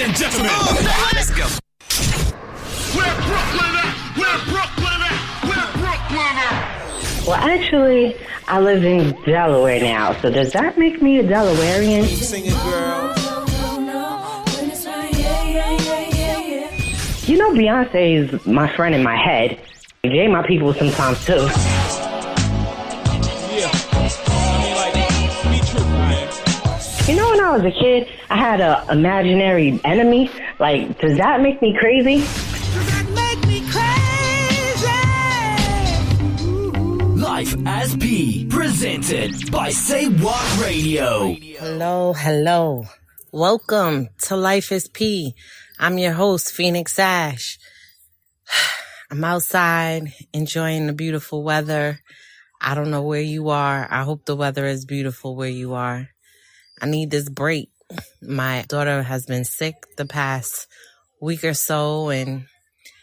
and gentlemen, let's go. Where Brooklyn at? Where Brooklyn at? Where Brooklyn at? Well, actually, I live in Delaware now, so does that make me a Delawarean? Singing girl. You know, Beyonce is my friend in my head. Jay my people sometimes, too. Yeah. I mean, like, be true, man. You know, when I was a kid, I had an imaginary enemy. Like, does that make me crazy? Life as P, presented by Say What Radio. Hello. Welcome to Life is P. I'm your host, Phoenix Ash. I'm outside enjoying the beautiful weather. I don't know where you are. I hope the weather is beautiful where you are. I need this break. My daughter has been sick the past week or so, and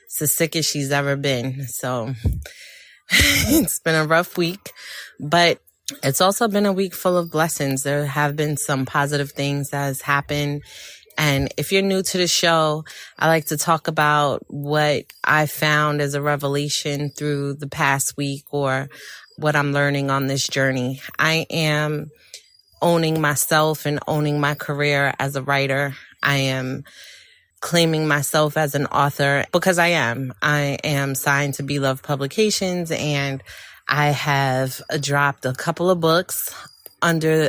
it's the sickest she's ever been. So it's been a rough week, but it's also been a week full of blessings. There have been some positive things that has happened. And if you're new to the show, I like to talk about what I found as a revelation through the past week or what I'm learning on this journey. I am owning myself and owning my career as a writer. I am claiming myself as an author because I am. I am signed to Be Love Publications, and I have dropped a couple of books under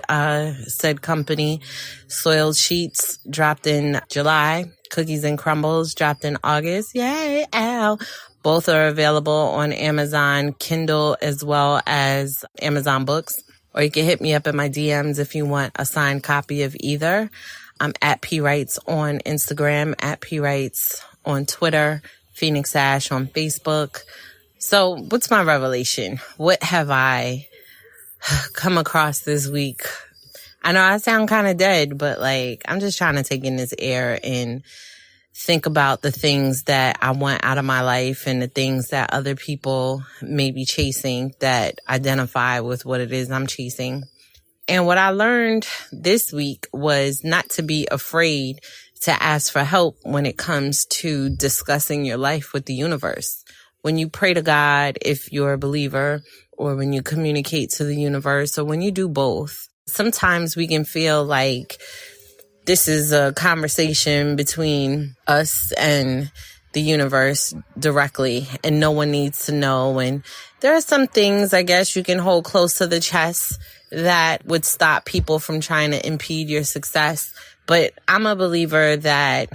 said company. Soiled Sheets dropped in July. Cookies and Crumbles dropped in August. Yay, ow. Both are available on Amazon Kindle as well as Amazon Books. Or you can hit me up in my DMs if you want a signed copy of either. I'm at P Writes on Instagram, at P Writes on Twitter, Phoenix Ash on Facebook. So what's my revelation? What have I come across this week? I know I sound kind of dead, but like, I'm just trying to take in this air and think about the things that I want out of my life and the things that other people may be chasing that identify with what it is I'm chasing. And what I learned this week was not to be afraid to ask for help when it comes to discussing your life with the universe. When you pray to God, if you're a believer, or when you communicate to the universe, or when you do both, sometimes we can feel like this is a conversation between us and the universe directly, and no one needs to know. And there are some things, I guess, you can hold close to the chest that would stop people from trying to impede your success. But I'm a believer that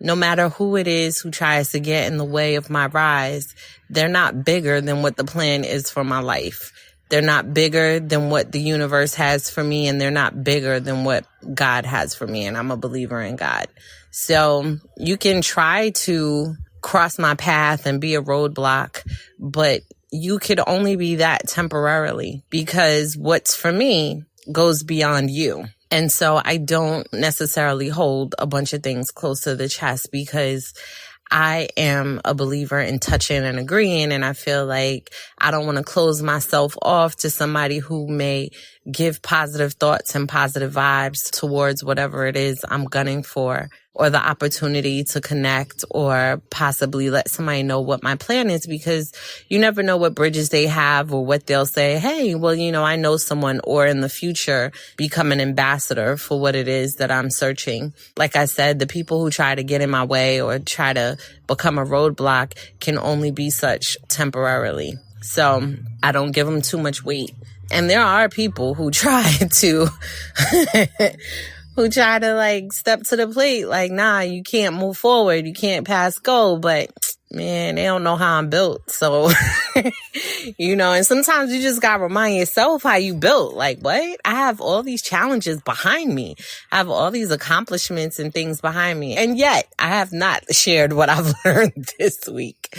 no matter who it is who tries to get in the way of my rise, they're not bigger than what the plan is for my life. They're not bigger than what the universe has for me, and they're not bigger than what God has for me. And I'm a believer in God. So you can try to cross my path and be a roadblock, but you could only be that temporarily, because what's for me goes beyond you. And so I don't necessarily hold a bunch of things close to the chest, because I am a believer in touching and agreeing. And I feel like I don't want to close myself off to somebody who may give positive thoughts and positive vibes towards whatever it is I'm gunning for, or the opportunity to connect, or possibly let somebody know what my plan is, because you never know what bridges they have or what they'll say. Hey, well, you know, I know someone, or in the future become an ambassador for what it is that I'm searching. Like I said, the people who try to get in my way or try to become a roadblock can only be such temporarily. So I don't give them too much weight. And there are people who try to like step to the plate, like, nah, you can't move forward, you can't pass go. But man, they don't know how I'm built. So, you know, and sometimes you just gotta remind yourself how you built. Like, what? I have all these challenges behind me. I have all these accomplishments and things behind me. And yet I have not shared what I've learned this week.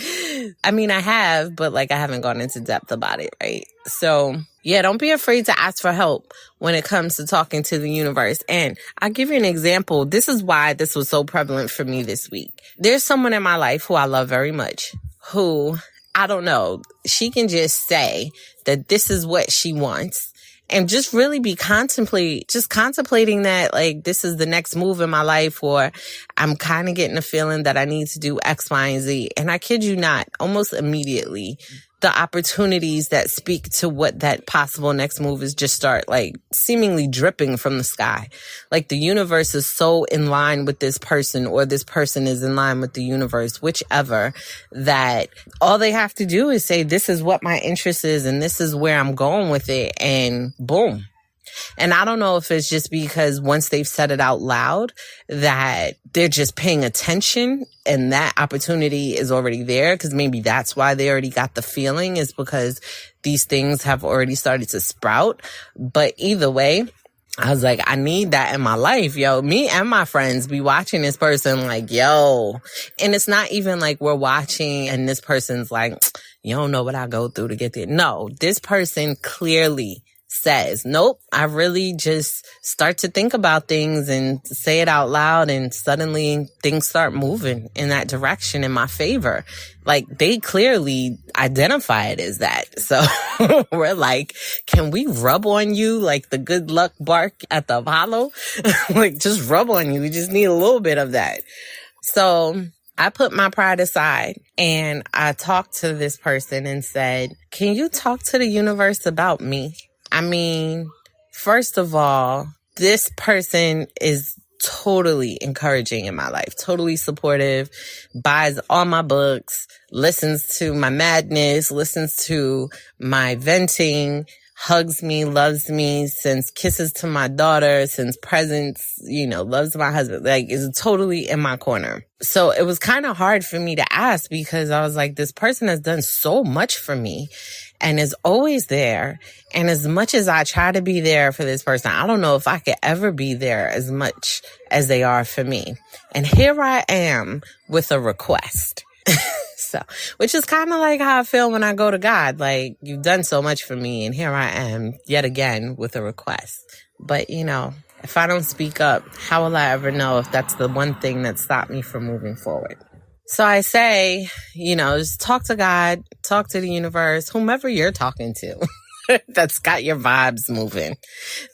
I mean, I have, but like, I haven't gone into depth about it, right? So yeah, don't be afraid to ask for help when it comes to talking to the universe. And I'll give you an example. This is why this was so prevalent for me this week. There's someone in my life who I love very much, who, I don't know, she can just say that this is what she wants, and just really be contemplating that, like, this is the next move in my life, or I'm kind of getting a feeling that I need to do X, Y, and Z. And I kid you not, almost immediately, the opportunities that speak to what that possible next move is just start like seemingly dripping from the sky. Like the universe is so in line with this person, or this person is in line with the universe, whichever, that all they have to do is say, this is what my interest is and this is where I'm going with it, and boom. And I don't know if it's just because once they've said it out loud that they're just paying attention and that opportunity is already there, because maybe that's why they already got the feeling, is because these things have already started to sprout. But either way, I was like, I need that in my life, yo. Me and my friends be watching this person like, yo. And it's not even like we're watching and this person's like, you don't know what I go through to get there. No, this person clearly says, nope, I really just start to think about things and say it out loud, and suddenly things start moving in that direction in my favor. Like, they clearly identify it as that. So we're like, can we rub on you like the good luck bark at the Apollo? Like, just rub on you. We just need a little bit of that. So I put my pride aside and I talked to this person and said, can you talk to the universe about me? I mean, first of all, this person is totally encouraging in my life, totally supportive, buys all my books, listens to my madness, listens to my venting, hugs me, loves me, sends kisses to my daughter, sends presents, loves my husband, like, is totally in my corner. So it was kind of hard for me to ask, because I was like, this person has done so much for me and is always there. And as much as I try to be there for this person, I don't know if I could ever be there as much as they are for me. And here I am with a request. So, which is kind of like how I feel when I go to God. Like, you've done so much for me, and here I am yet again with a request. But, if I don't speak up, how will I ever know if that's the one thing that stopped me from moving forward? So I say, just talk to God, talk to the universe, whomever you're talking to that's got your vibes moving,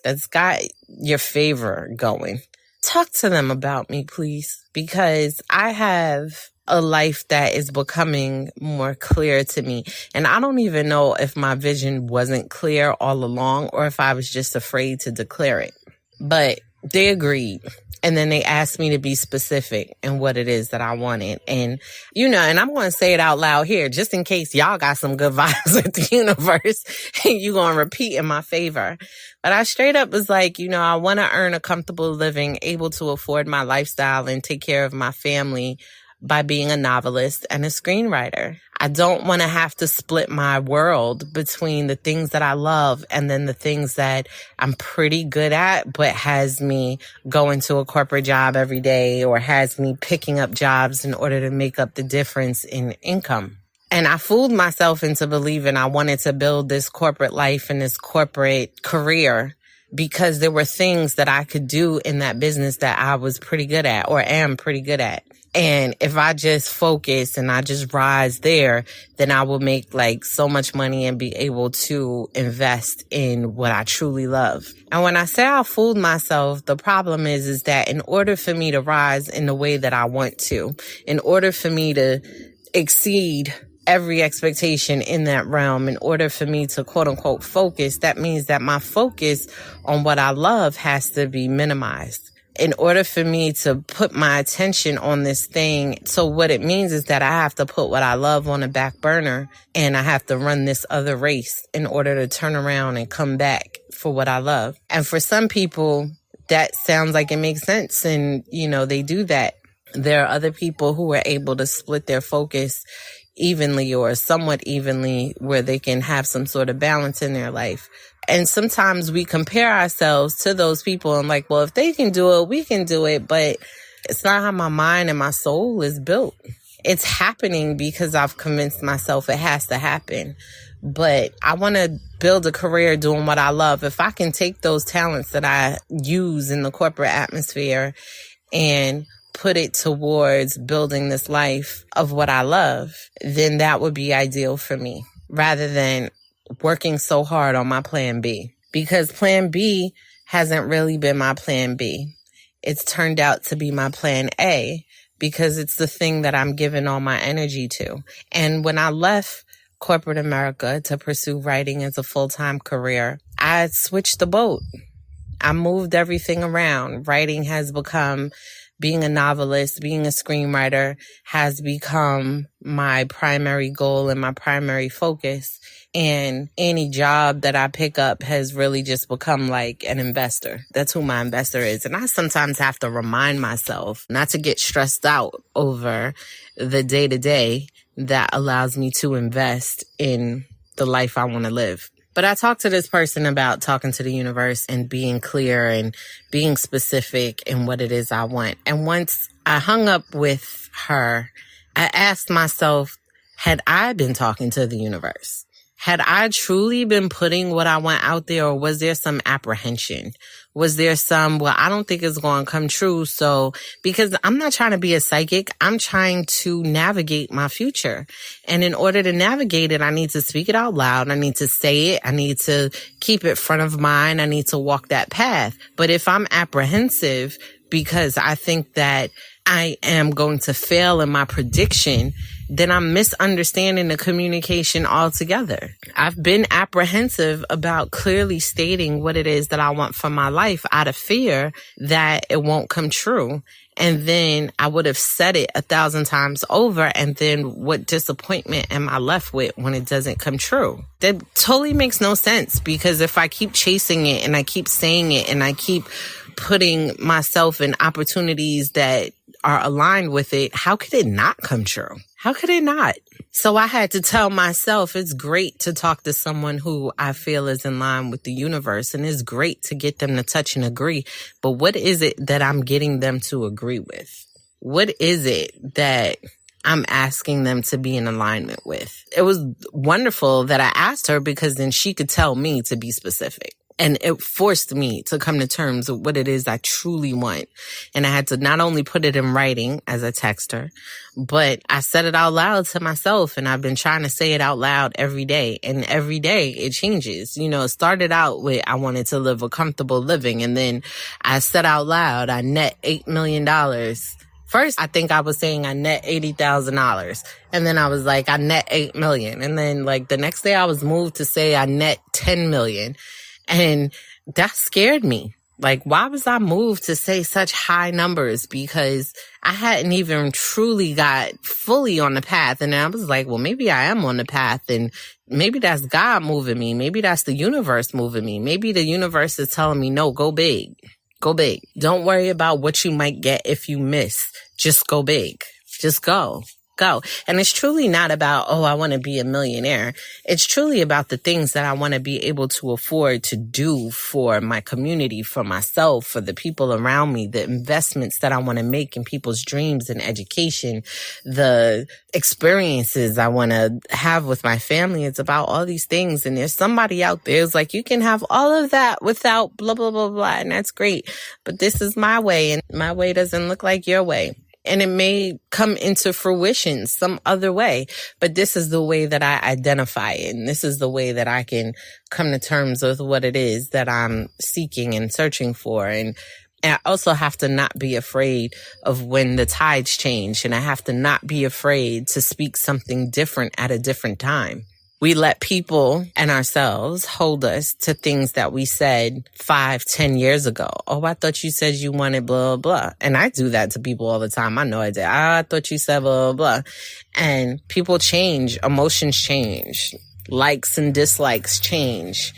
that's got your favor going. Talk to them about me, please, because I have a life that is becoming more clear to me. And I don't even know if my vision wasn't clear all along or if I was just afraid to declare it. But they agreed. And then they asked me to be specific in what it is that I wanted. And, and I'm going to say it out loud here, just in case y'all got some good vibes with the universe and you going to repeat in my favor. But I straight up was like, I want to earn a comfortable living, able to afford my lifestyle and take care of my family by being a novelist and a screenwriter. I don't want to have to split my world between the things that I love and then the things that I'm pretty good at, but has me going to a corporate job every day or has me picking up jobs in order to make up the difference in income. And I fooled myself into believing I wanted to build this corporate life and this corporate career because there were things that I could do in that business that I was pretty good at or am pretty good at. And if I just focus and I just rise there, then I will make like so much money and be able to invest in what I truly love. And when I say I fooled myself, the problem is that in order for me to rise in the way that I want to, in order for me to exceed every expectation in that realm, in order for me to quote unquote focus, that means that my focus on what I love has to be minimized. In order for me to put my attention on this thing. So what it means is that I have to put what I love on the back burner and I have to run this other race in order to turn around and come back for what I love. And for some people, that sounds like it makes sense. And, they do that. There are other people who are able to split their focus evenly or somewhat evenly where they can have some sort of balance in their life. And sometimes we compare ourselves to those people and like, well, if they can do it, we can do it. But it's not how my mind and my soul is built. It's happening because I've convinced myself it has to happen. But I want to build a career doing what I love. If I can take those talents that I use in the corporate atmosphere and put it towards building this life of what I love, then that would be ideal for me rather than working so hard on my plan B. because plan B hasn't really been my plan B. It's turned out to be my plan A because it's the thing that I'm giving all my energy to. And when I left corporate America to pursue writing as a full-time career, I switched the boat. I moved everything around. Writing has become, being a novelist, being a screenwriter has become my primary goal and my primary focus. And any job that I pick up has really just become like an investor. That's who my investor is. And I sometimes have to remind myself not to get stressed out over the day-to-day that allows me to invest in the life I want to live. But I talked to this person about talking to the universe and being clear and being specific in what it is I want. And once I hung up with her, I asked myself, had I been talking to the universe? Had I truly been putting what I want out there, or was there some apprehension? Was there some, well, I don't think it's going to come true. So, because I'm not trying to be a psychic, I'm trying to navigate my future. And in order to navigate it, I need to speak it out loud. I need to say it. I need to keep it front of mind. I need to walk that path. But if I'm apprehensive because I think that I am going to fail in my prediction, then I'm misunderstanding the communication altogether. I've been apprehensive about clearly stating what it is that I want for my life out of fear that it won't come true. And then I would have said it 1,000 times over. And then what disappointment am I left with when it doesn't come true? That totally makes no sense, because if I keep chasing it and I keep saying it and I keep putting myself in opportunities that are aligned with it, how could it not come true? How could it not? So I had to tell myself it's great to talk to someone who I feel is in line with the universe, and it's great to get them to touch and agree. But what is it that I'm getting them to agree with? What is it that I'm asking them to be in alignment with? It was wonderful that I asked her, because then she could tell me to be specific. And it forced me to come to terms with what it is I truly want. And I had to not only put it in writing as I text her, but I said it out loud to myself. And I've been trying to say it out loud every day. And every day it changes. You know, it started out with I wanted to live a comfortable living. And then I said out loud, I net $8 million. First, I think I was saying I net $80,000. And then I was like, I net $8 million. And then like the next day I was moved to say I net $10 million. And that scared me. Like, why was I moved to say such high numbers? Because I hadn't even truly got fully on the path. And I was like, well, maybe I am on the path, and maybe that's God moving me. Maybe that's the universe moving me. Maybe the universe is telling me, no, go big. Go big. Don't worry about what you might get if you miss. Just go big. Just go. Go. And it's truly not about, oh, I want to be a millionaire. It's truly about the things that I want to be able to afford to do for my community, for myself, for the people around me, the investments that I want to make in people's dreams and education, the experiences I want to have with my family. It's about all these things. And there's somebody out there who's like, you can have all of that without blah, blah, blah, blah. And that's great. But this is my way, and my way doesn't look like your way. And it may come into fruition some other way, but this is the way that I identify it. And this is the way that I can come to terms with what it is that I'm seeking and searching for. And I also have to not be afraid of when the tides change. And I have to not be afraid to speak something different at a different time. We let people and ourselves hold us to things that we said 5-10 years ago. Oh, I thought you said you wanted blah, blah. And I do that to people all the time. I know I did. I thought you said blah, blah. And people change. Emotions change. Likes and dislikes change.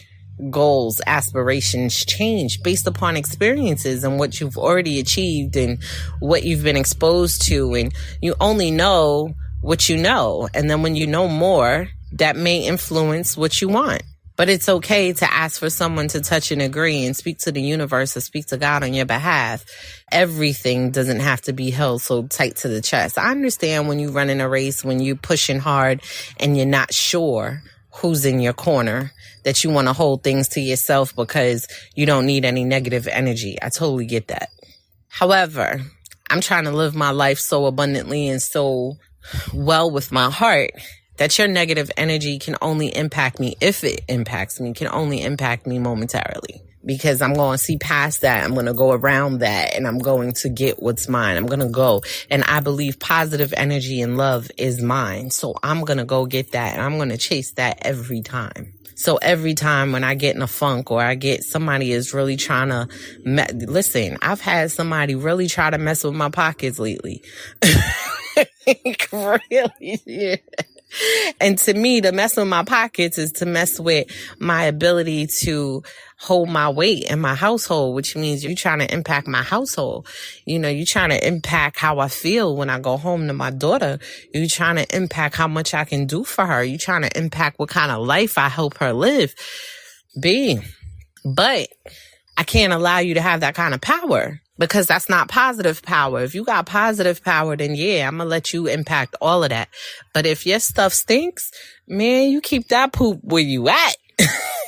Goals, aspirations change based upon experiences and what you've already achieved and what you've been exposed to. And you only know what you know. And then when you know more, that may influence what you want. But it's okay to ask for someone to touch and agree and speak to the universe or speak to God on your behalf. Everything doesn't have to be held so tight to the chest. I understand when you run in a race, when you're pushing hard and you're not sure who's in your corner, that you want to hold things to yourself because you don't need any negative energy. I totally get that. However, I'm trying to live my life so abundantly and so well with my heart That your negative energy can only impact me, if it impacts me, can only impact me momentarily. Because I'm going to see past that. I'm going to go around that, and I'm going to get what's mine. I'm going to go. And I believe positive energy and love is mine. So I'm going to go get that, and I'm going to chase that every time. So every time when I get in a funk, or I get somebody is really trying to, listen, I've had somebody really try to mess with my pockets lately. Really, yeah. And to me, to mess with my pockets is to mess with my ability to hold my weight in my household, which means you're trying to impact my household. You know, you're trying to impact how I feel when I go home to my daughter. You're trying to impact how much I can do for her. You're trying to impact what kind of life I help her live. But I can't allow you to have that kind of power, because that's not positive power. If you got positive power, then yeah, I'm going to let you impact all of that. But if your stuff stinks, man, you keep that poop where you at.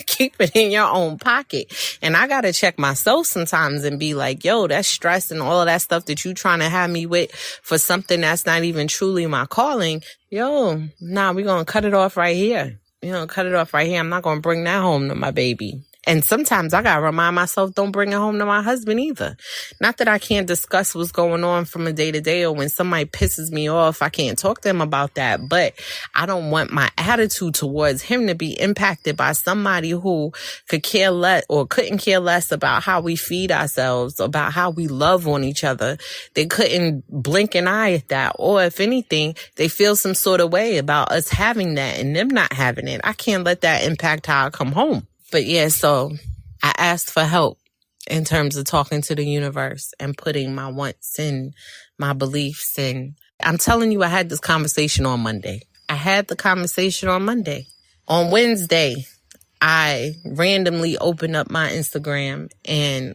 Keep it in your own pocket. And I got to check myself sometimes and be like, yo, that stress and all of that stuff that you trying to have me with for something that's not even truly my calling. Yo, nah, we're going to cut it off right here. Cut it off right here. I'm not going to bring that home to my baby. And sometimes I got to remind myself, don't bring it home to my husband either. Not that I can't discuss what's going on from a day to day, or when somebody pisses me off, I can't talk to him about that. But I don't want my attitude towards him to be impacted by somebody who could care less or couldn't care less about how we feed ourselves, about how we love on each other. They couldn't blink an eye at that. Or if anything, they feel some sort of way about us having that and them not having it. I can't let that impact how I come home. But yeah, so I asked for help in terms of talking to the universe and putting my wants and my beliefs. And I'm telling you, I had this conversation on Monday. On Wednesday, I randomly opened up my Instagram, and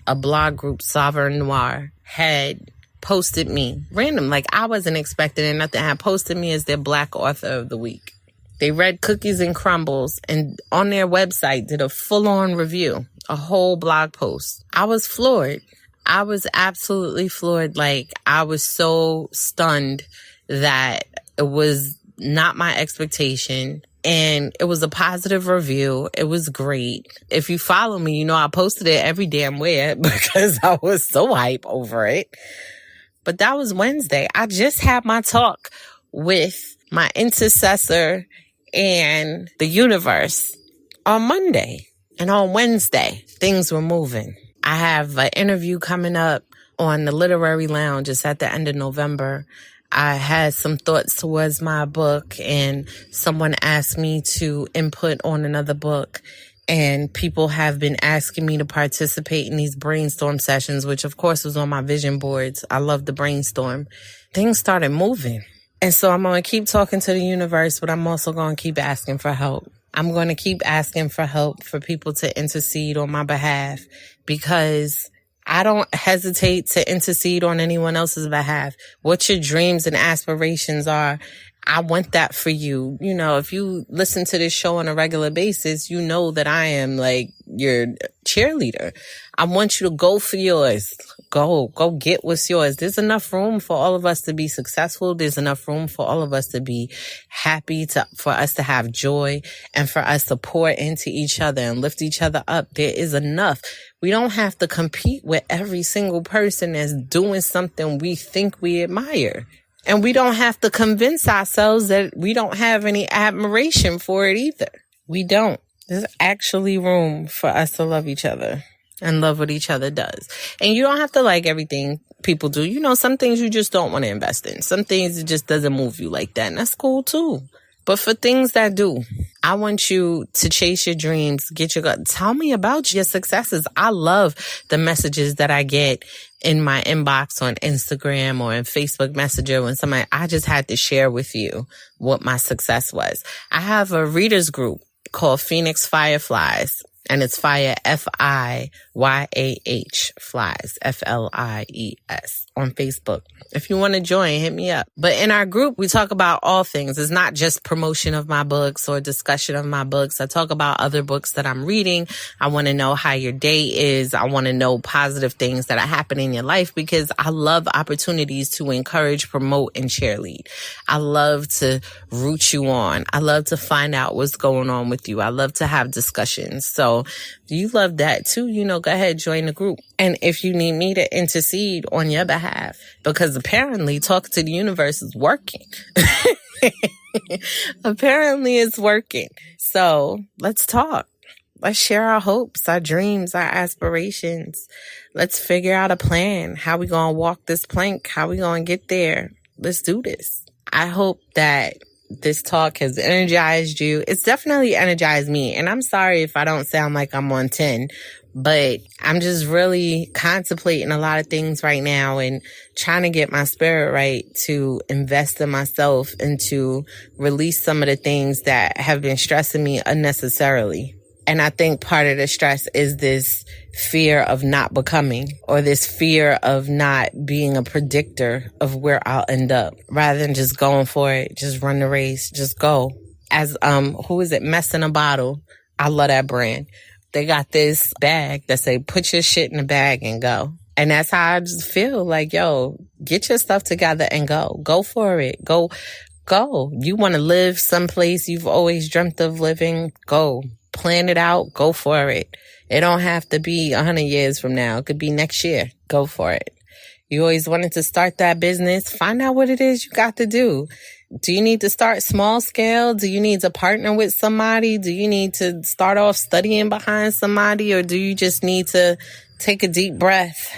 a blog group, Sovereign Noir, had posted me random. Like, I wasn't expecting it. Nothing, had posted me as their Black Author of the Week. They read Cookies and Crumbles, and on their website did a full-on review, a whole blog post. I was floored. I was absolutely floored. Like, I was so stunned that it was not my expectation. And it was a positive review. It was great. If you follow me, you know I posted it every damn where because I was so hype over it. But that was Wednesday. I just had my talk with my intercessor and the universe on Monday. And on Wednesday, things were moving. I have an interview coming up on the Literary Lounge. It's at the end of November. I had some thoughts towards my book, and someone asked me to input on another book. And people have been asking me to participate in these brainstorm sessions, which of course was on my vision boards. I love the brainstorm. Things started moving. And so I'm going to keep talking to the universe, but I'm also going to keep asking for help. I'm going to keep asking for help for people to intercede on my behalf, because I don't hesitate to intercede on anyone else's behalf. What your dreams and aspirations are, I want that for you. You know, if you listen to this show on a regular basis, you know that I am like your cheerleader. I want you to go for yours. Go get what's yours. There's enough room for all of us to be successful. There's enough room for all of us to be happy, for us to have joy, and for us to pour into each other and lift each other up. There is enough. We don't have to compete with every single person that's doing something we think we admire. And we don't have to convince ourselves that we don't have any admiration for it either. We don't. There's actually room for us to love each other and love what each other does. And you don't have to like everything people do. You know, some things you just don't want to invest in. Some things it just doesn't move you like that. And that's cool too. But for things that do, I want you to chase your dreams, get your gut. Tell me about your successes. I love the messages that I get in my inbox on Instagram or in Facebook Messenger when I just had to share with you what my success was. I have a readers group called Phoenix Fireflies. And it's Fire, F-I-Y-A-H, Flies, F-L-I-E-S, on Facebook. If you want to join, hit me up. But in our group, we talk about all things. It's not just promotion of my books or discussion of my books. I talk about other books that I'm reading. I want to know how your day is. I want to know positive things that are happening in your life because I love opportunities to encourage, promote, and cheerlead. I love to root you on. I love to find out what's going on with you. I love to have discussions. So if you love that too, go ahead, join the group. And if you need me to intercede on your behalf, because apparently Talk to the Universe is working. Apparently it's working. So let's talk. Let's share our hopes, our dreams, our aspirations. Let's figure out a plan. How we gonna walk this plank? How we gonna get there? Let's do this. I hope that this talk has energized you. It's definitely energized me. And I'm sorry if I don't sound like I'm on 10, but I'm just really contemplating a lot of things right now and trying to get my spirit right to invest in myself and to release some of the things that have been stressing me unnecessarily. And I think part of the stress is this fear of not becoming, or this fear of not being a predictor of where I'll end up, rather than just going for it. Just run the race. Just go. As, who is it? Mess in a Bottle. I love that brand. They got this bag that say, put your shit in the bag and go. And that's how I just feel like, yo, get your stuff together and go. Go for it. Go. You want to live someplace you've always dreamt of living? Go. Plan it out. Go for it. It don't have to be 100 years from now. It could be next year. Go for it. You always wanted to start that business. Find out what it is you got to do. Do you need to start small scale? Do you need to partner with somebody? Do you need to start off studying behind somebody? Or do you just need to take a deep breath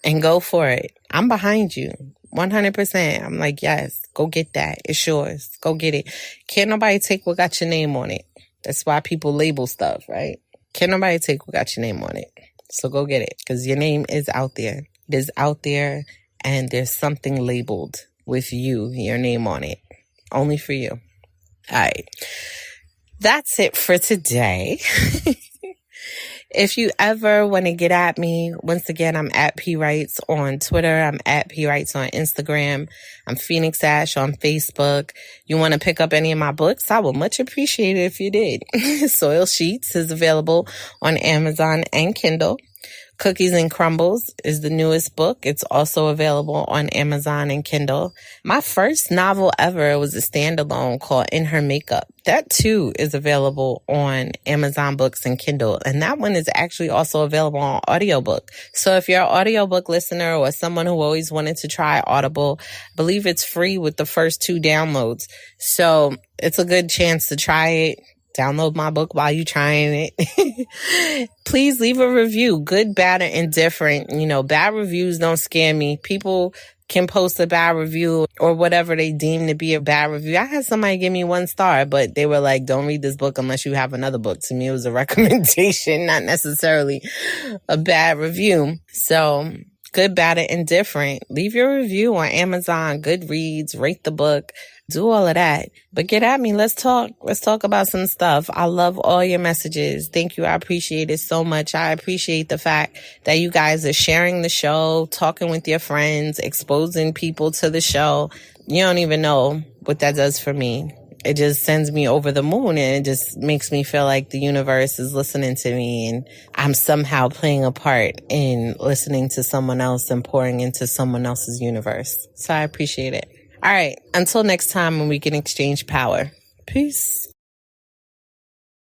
and go for it? I'm behind you. 100%. I'm like, yes, go get that. It's yours. Go get it. Can't nobody take what got your name on it. That's why people label stuff, right? Can't nobody take what got your name on it. So go get it, because your name is out there. It is out there, and there's something labeled with your name on it. Only for you. All right. That's it for today. If you ever want to get at me, once again, I'm at P Writes on Twitter. I'm at P Writes on Instagram. I'm Phoenix Ash on Facebook. You want to pick up any of my books? I would much appreciate it if you did. Soil Sheets is available on Amazon and Kindle. Cookies and Crumbles is the newest book. It's also available on Amazon and Kindle. My first novel ever was a standalone called In Her Makeup. That too is available on Amazon Books and Kindle. And that one is actually also available on audiobook. So if you're an audiobook listener or someone who always wanted to try Audible, I believe it's free with the first 2 downloads. So it's a good chance to try it. Download my book while you're trying it. Please leave a review. Good, bad, or indifferent. Bad reviews don't scare me. People can post a bad review or whatever they deem to be a bad review. I had somebody give me 1 star, but they were like, don't read this book unless you have another book. To me, it was a recommendation, not necessarily a bad review. So good, bad, or indifferent. Leave your review on Amazon, Goodreads, rate the book. Do all of that. But get at me. Let's talk. Let's talk about some stuff. I love all your messages. Thank you. I appreciate it so much. I appreciate the fact that you guys are sharing the show, talking with your friends, exposing people to the show. You don't even know what that does for me. It just sends me over the moon, and it just makes me feel like the universe is listening to me and I'm somehow playing a part in listening to someone else and pouring into someone else's universe. So I appreciate it. All right. Until next time when we can exchange power. Peace.